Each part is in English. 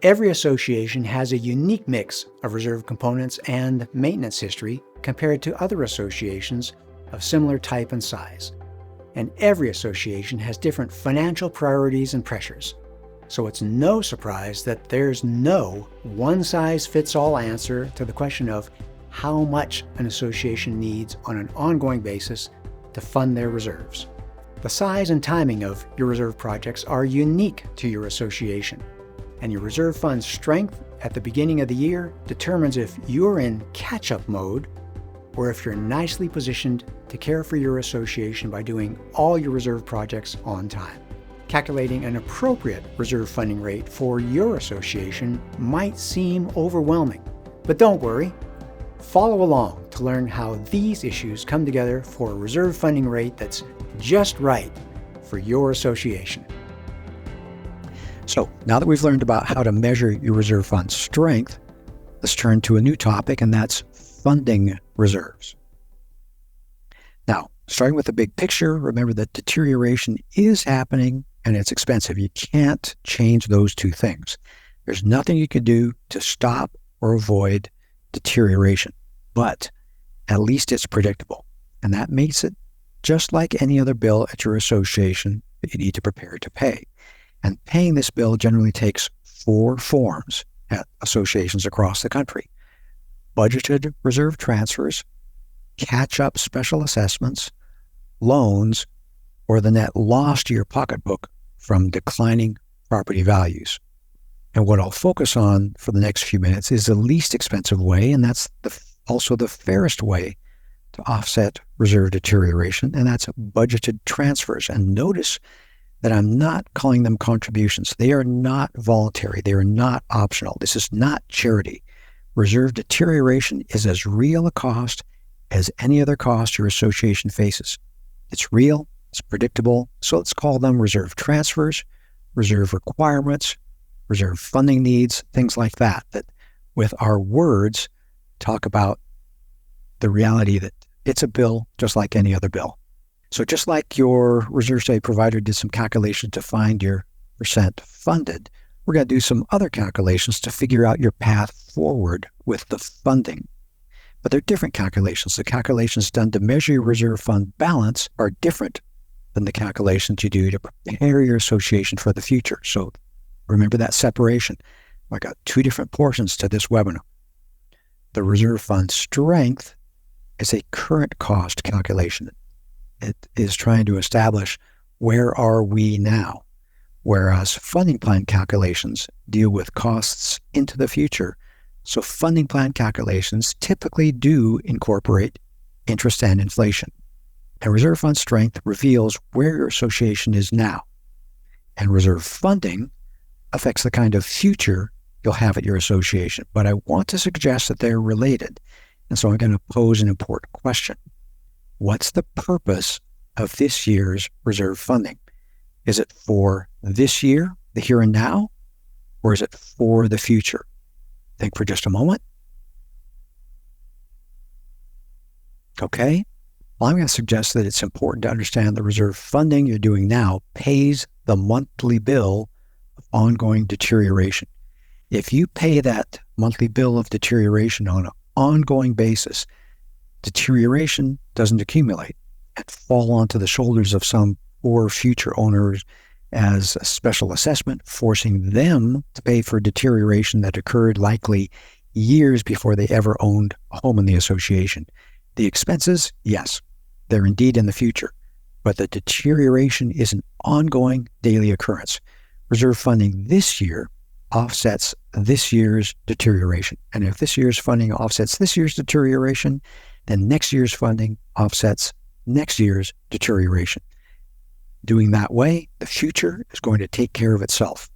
Every association has a unique mix of reserve components and maintenance history compared to other associations of similar type and size. And every association has different financial priorities and pressures. So it's no surprise that there's no one-size-fits-all answer to the question of how much an association needs on an ongoing basis to fund their reserves. The size and timing of your reserve projects are unique to your association, and your reserve fund's strength at the beginning of the year determines if you're in catch-up mode or if you're nicely positioned to care for your association by doing all your reserve projects on time. Calculating an appropriate reserve funding rate for your association might seem overwhelming, but don't worry. Follow along to learn how these issues come together for a reserve funding rate that's just right for your association. So now that we've learned about how to measure your reserve fund strength, let's turn to a new topic, and that's funding reserves. Now, starting with the big picture, remember that deterioration is happening and it's expensive. You can't change those two things. There's nothing you can do to stop or avoid deterioration, but at least it's predictable. And that makes it just like any other bill at your association that you need to prepare to pay. And paying this bill generally takes 4 forms at associations across the country: budgeted reserve transfers, catch-up special assessments, loans, or the net loss to your pocketbook from declining property values. And what I'll focus on for the next few minutes is the least expensive way, and that's also the fairest way to offset reserve deterioration, and that's budgeted transfers. And notice that I'm not calling them contributions. They are not voluntary. They are not optional. This is not charity. Reserve deterioration is as real a cost as any other cost your association faces. It's real, it's predictable, so let's call them reserve transfers, reserve requirements, reserve funding needs, things like that, that with our words talk about the reality that it's a bill just like any other bill. So just like your reserve study provider did some calculations to find your percent funded, we're going to do some other calculations to figure out your path forward with the funding. But they're different calculations. The calculations done to measure your reserve fund balance are different than the calculations you do to prepare your association for the future. So remember that separation. I got 2 different portions to this webinar. The reserve fund strength is a current cost calculation. It is trying to establish where are we now, whereas funding plan calculations deal with costs into the future. So funding plan calculations typically do incorporate interest and inflation. And reserve fund strength reveals where your association is now. And reserve funding affects the kind of future you'll have at your association. But I want to suggest that they're related. And so I'm going to pose an important question. What's the purpose of this year's reserve funding? Is it for this year, the here and now, or is it for the future? Think for just a moment. Okay. Well, I'm going to suggest that it's important to understand the reserve funding you're doing now pays the monthly bill of ongoing deterioration. If you pay that monthly bill of deterioration on an ongoing basis, deterioration doesn't accumulate and fall onto the shoulders of some poor future owners as a special assessment, forcing them to pay for deterioration that occurred likely years before they ever owned a home in the association. The expenses, yes, they're indeed in the future, but the deterioration is an ongoing daily occurrence. Reserve funding this year offsets this year's deterioration. And if this year's funding offsets this year's deterioration, then next year's funding offsets next year's deterioration. Doing that way, the future is going to take care of itself.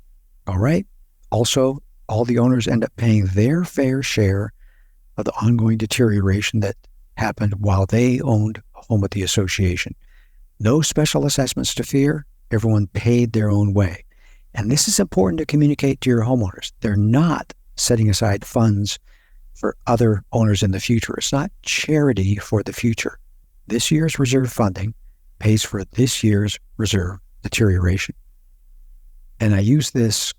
All right? Also, all the owners end up paying their fair share of the ongoing deterioration that happened while they owned a home at the association. No special assessments to fear. Everyone paid their own way. And this is important to communicate to your homeowners. They're not setting aside funds for other owners in the future. It's not charity for the future. This year's reserve funding pays for this year's reserve deterioration. And I use this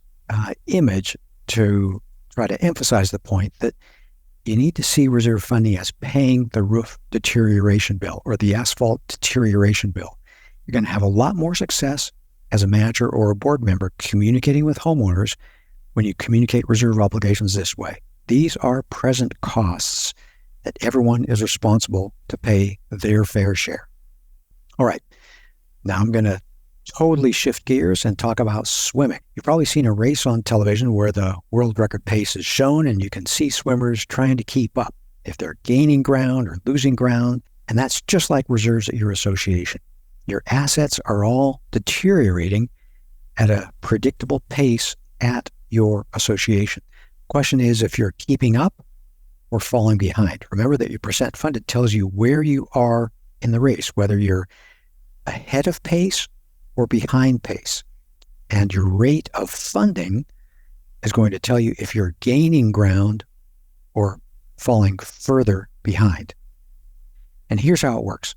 image to try to emphasize the point that you need to see reserve funding as paying the roof deterioration bill or the asphalt deterioration bill. You're going to have a lot more success as a manager or a board member communicating with homeowners when you communicate reserve obligations this way. These are present costs that everyone is responsible to pay their fair share. All right, now I'm going to totally shift gears and talk about swimming. You've probably seen a race on television where the world record pace is shown and you can see swimmers trying to keep up if they're gaining ground or losing ground. And that's just like reserves at your association. Your assets are all deteriorating at a predictable pace at your association. Question is if you're keeping up or falling behind. Remember that your percent funded tells you where you are in the race, whether you're ahead of pace or behind pace. And your rate of funding is going to tell you if you're gaining ground or falling further behind. And here's how it works.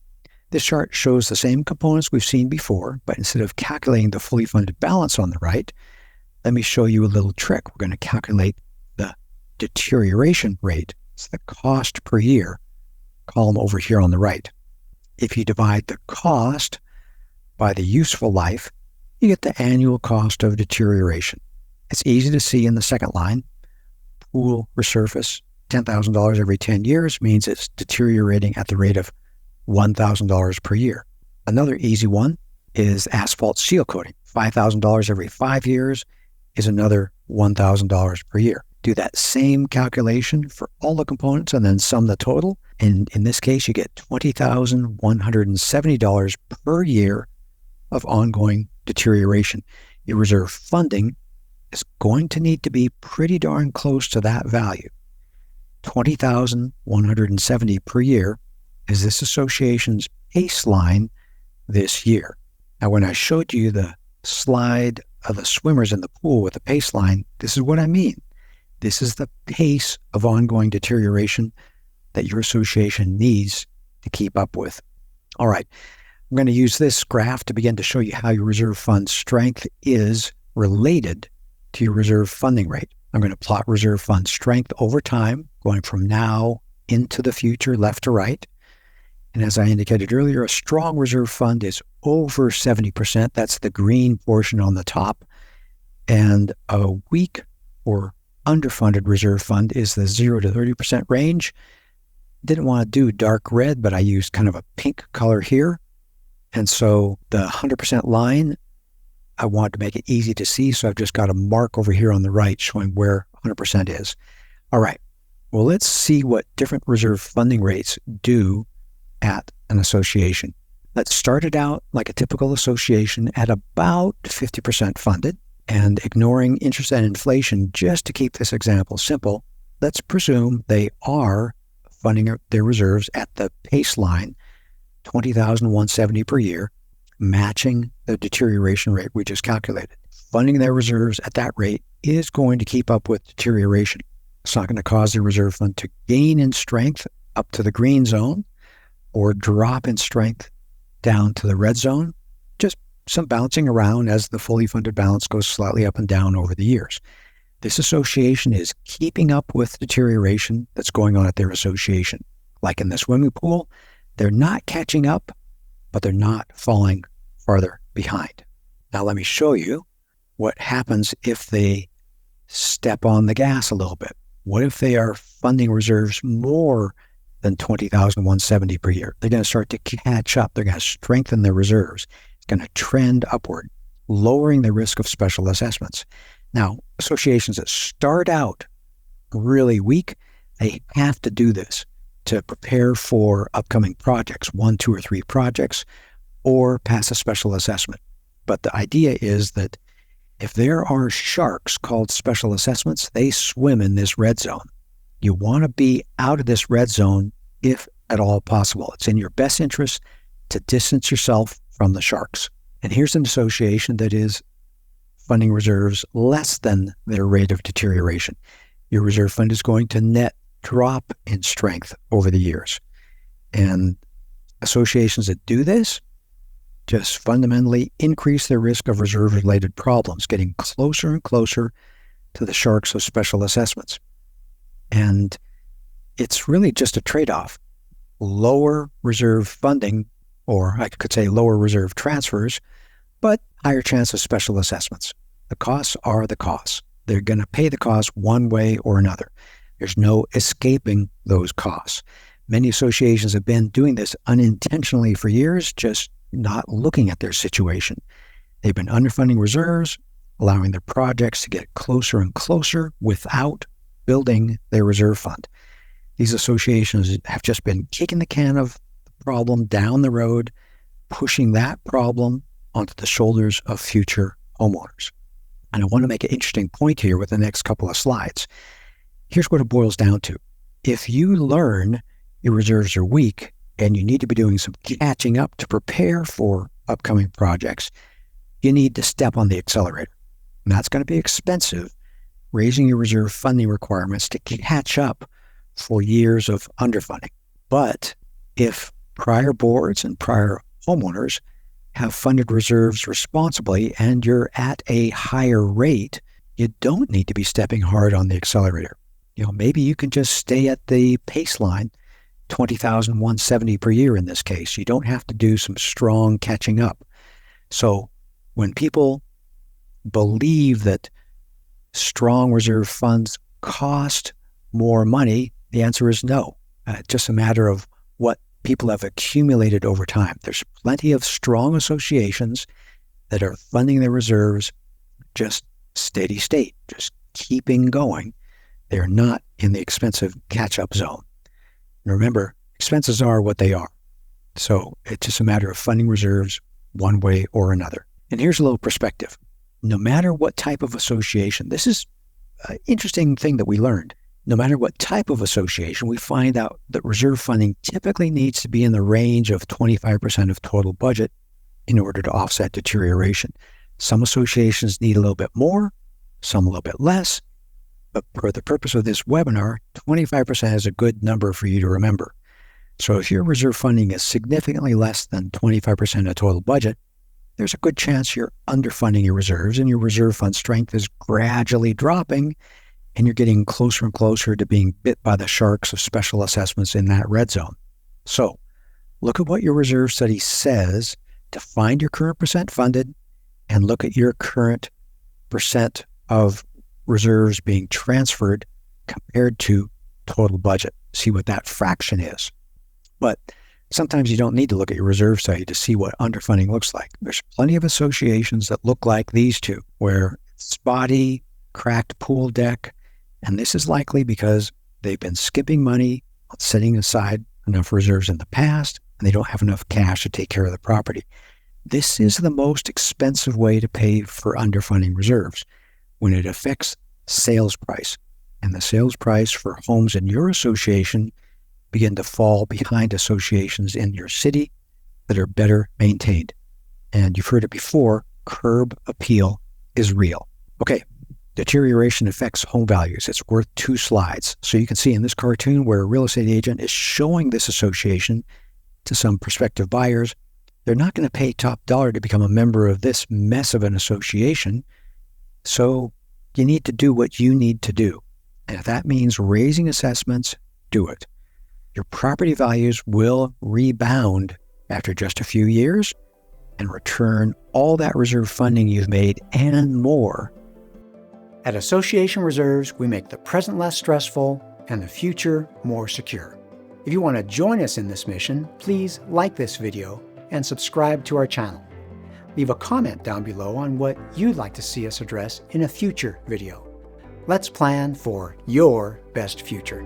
This chart shows the same components we've seen before, but instead of calculating the fully funded balance on the right, let me show you a little trick. We're going to calculate the deterioration rate. It's the cost per year column over here on the right. If you divide the cost by the useful life, you get the annual cost of deterioration. It's easy to see in the second line. Pool resurface, $10,000 every 10 years means it's deteriorating at the rate of $1,000 per year. Another easy one is asphalt seal coating. $5,000 every 5 years is another $1,000 per year. Do that same calculation for all the components and then sum the total. And in this case, you get $20,170 per year of ongoing deterioration. Your reserve funding is going to need to be pretty darn close to that value. $20,170 per year is this association's baseline this year. Now, when I showed you the slide of the swimmers in the pool with the pace line, this is what I mean. This is the pace of ongoing deterioration that your association needs to keep up with. All right, I'm going to use this graph to begin to show you how your reserve fund strength is related to your reserve funding rate. I'm going to plot reserve fund strength over time, going from now into the future, left to right. And as I indicated earlier, a strong reserve fund is over 70%. That's the green portion on the top. And a weak or underfunded reserve fund is the 0 to 30% range. Didn't want to do dark red, but I used kind of a pink color here. And so the 100% line, I wanted to make it easy to see, so I've just got a mark over here on the right showing where 100% is. All right, well, let's see what different reserve funding rates do at an association. Let's start it out like a typical association at about 50% funded, and ignoring interest and inflation just to keep this example simple, let's presume they are funding their reserves at the pace line, $20,170 per year, matching the deterioration rate we just calculated. Funding their reserves at that rate is going to keep up with deterioration. It's not going to cause the reserve fund to gain in strength up to the green zone or drop in strength down to the red zone, just some bouncing around as the fully funded balance goes slightly up and down over the years. This association is keeping up with deterioration that's going on at their association. Like in the swimming pool, they're not catching up, but they're not falling farther behind. Now let me show you what happens if they step on the gas a little bit. What if they are funding reserves more than $20,170 per year? They're going to start to catch up. They're going to strengthen their reserves. It's going to trend upward, lowering the risk of special assessments. Now, associations that start out really weak, they have to do this to prepare for upcoming projects, 1, 2, or 3 projects, or pass a special assessment. But the idea is that if there are sharks called special assessments, they swim in this red zone. You want to be out of this red zone if at all possible. It's in your best interest to distance yourself from the sharks. And here's an association that is funding reserves less than their rate of deterioration. Your reserve fund is going to net drop in strength over the years. And associations that do this just fundamentally increase their risk of reserve-related problems, getting closer and closer to the sharks of special assessments. And it's really just a trade-off. Lower reserve funding, or I could say lower reserve transfers, but higher chance of special assessments. The costs are the costs. They're going to pay the costs one way or another. There's no escaping those costs. Many associations have been doing this unintentionally for years, just not looking at their situation. They've been underfunding reserves, allowing their projects to get closer and closer without building their reserve fund. These associations have just been kicking the can of the problem down the road, pushing that problem onto the shoulders of future homeowners. And I want to make an interesting point here with the next couple of slides. Here's what it boils down to. If you learn your reserves are weak and you need to be doing some catching up to prepare for upcoming projects, you need to step on the accelerator. And that's going to be expensive, raising your reserve funding requirements to catch up for years of underfunding. But if prior boards and prior homeowners have funded reserves responsibly and you're at a higher rate, you don't need to be stepping hard on the accelerator. Maybe you can just stay at the pace line, $20,170 per year in this case. You don't have to do some strong catching up. So when people believe that strong reserve funds cost more money, the answer is no. It's just a matter of what people have accumulated over time. There's plenty of strong associations that are funding their reserves just steady state, just keeping going. They're not in the expensive catch-up zone. And remember, expenses are what they are. So it's just a matter of funding reserves one way or another. And here's a little perspective. No matter what type of association, this is an interesting thing that we learned. No matter what type of association, we find out that reserve funding typically needs to be in the range of 25% of total budget in order to offset deterioration. Some associations need a little bit more, some a little bit less, but for the purpose of this webinar, 25% is a good number for you to remember. So if your reserve funding is significantly less than 25% of total budget, there's a good chance you're underfunding your reserves and your reserve fund strength is gradually dropping, and you're getting closer and closer to being bit by the sharks of special assessments in that red zone. So look at what your reserve study says to find your current percent funded, and look at your current percent of reserves being transferred compared to total budget. See what that fraction is. But sometimes you don't need to look at your reserve study to see what underfunding looks like. There's plenty of associations that look like these two, where it's spotty, cracked pool deck, and this is likely because they've been skipping money on setting aside enough reserves in the past, and they don't have enough cash to take care of the property. This is the most expensive way to pay for underfunding reserves when it affects sales price. And the sales price for homes in your association begin to fall behind associations in your city that are better maintained. And you've heard it before, curb appeal is real. Okay, deterioration affects home values. It's worth 2 slides. So you can see in this cartoon where a real estate agent is showing this association to some prospective buyers, they're not going to pay top dollar to become a member of this mess of an association. So you need to do what you need to do. And if that means raising assessments, do it. Your property values will rebound after just a few years and return all that reserve funding you've made and more. At Association Reserves, we make the present less stressful and the future more secure. If you want to join us in this mission, please like this video and subscribe to our channel. Leave a comment down below on what you'd like to see us address in a future video. Let's plan for your best future.